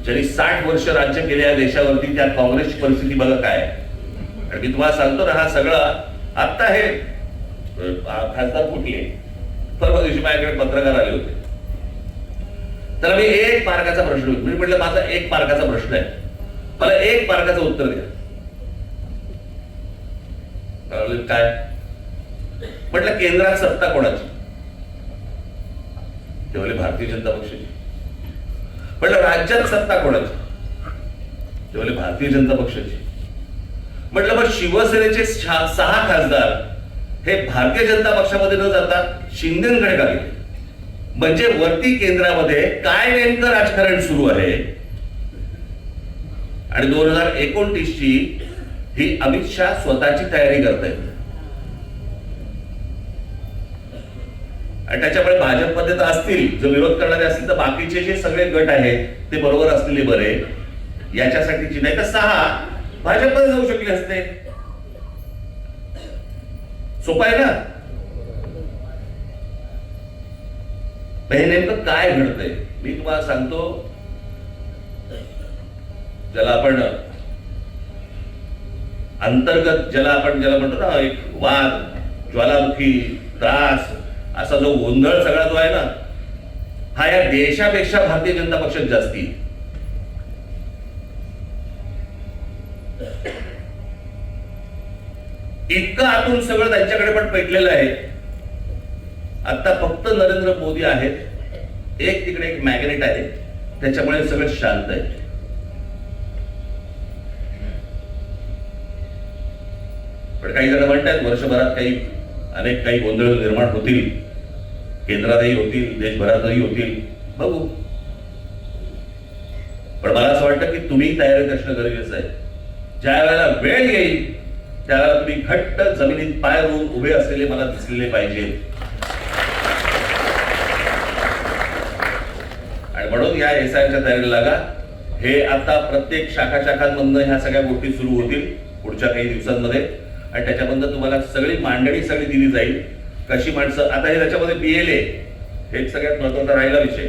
ज्यांनी 60 वर्ष राज्य केले या देशावरती, त्या काँग्रेसची परिस्थिती बघा काय आहे. आणि मी तुम्हाला सांगतो ना, हा सगळा आता हे खासदार कुठले परवा दिवशी माझ्याकडे पत्रकार आले होते. तर मी 1 मार्काचा प्रश्न, मी म्हटलं माझा 1 मार्काचा प्रश्न आहे, मला 1 मार्काचं उत्तर द्या. काय म्हटलं, केंद्रात सत्ता कोणाची? ते बोलले भारतीय जनता पक्षाची. म्हटलं राज्यात सत्ता कोणाची? ते बोलले भारतीय जनता पक्षाची. म्हटलं मग शिवसेनेचे 6 खासदार हे भारतीय जनता पक्षामध्ये न जाता शिंदेकडे का गेले? म्हणजे वरती केंद्रामध्ये काय नेमकं राजकारण सुरू आहे? आणि 2029 ची ही अमित शहा स्वतःची तयारी करतायत आणि त्याच्यामुळे भाजपमध्ये तर असतील, जर विरोध करणारे असतील तर बाकीचे जे सगळे गट आहेत ते बरोबर असलेले बरे, याच्यासाठीची नाही तर 6 भाजपमध्ये जाऊ शकले असते. सोपं आहे ना. हे नेमकं काय घडतंय मी तुम्हाला सांगतो. ज्याला आपण अंतर्गत, ज्याला म्हणतो ना, एक वाद, ज्वालामुखी, त्रास, असा जो गोंधळ सगळा जो आहे ना, हा या देशापेक्षा भारतीय जनता पक्षात जास्ती. इतकं आतून सगळं त्यांच्याकडे पण पेटलेलं आहे. आता फक्त नरेंद्र मोदी आहेत, एक तिकडे एक मॅग्नेट आहे, त्याच्यामुळे सगळं शांत आहे. पण काही जण म्हणतात वर्षभरात अनेक काही गोंधळ निर्माण होतील, केंद्रातही होतील, देशभरातही होतील, बघू. पण मला असं वाटतं की तुम्ही तयारी असणं गरजेचं आहे. ज्या वेळेला वेळ येईल त्यावेळेला तुम्ही घट्ट जमिनीत पाय रोवून उभे असलेले मला दिसलेले पाहिजे. आणि म्हणून या एसआयच्या तयारीला लागा. हे आता प्रत्येक शाखांमधनं ह्या सगळ्या गोष्टी सुरू होतील पुढच्या काही दिवसांमध्ये आणि त्याच्याबद्दल तुम्हाला सगळी मांडणी दिली जाईल. कशी माणसं आता हे त्याच्यामध्ये PLA हे सगळ्यात महत्त्वाचा राहिला विषय.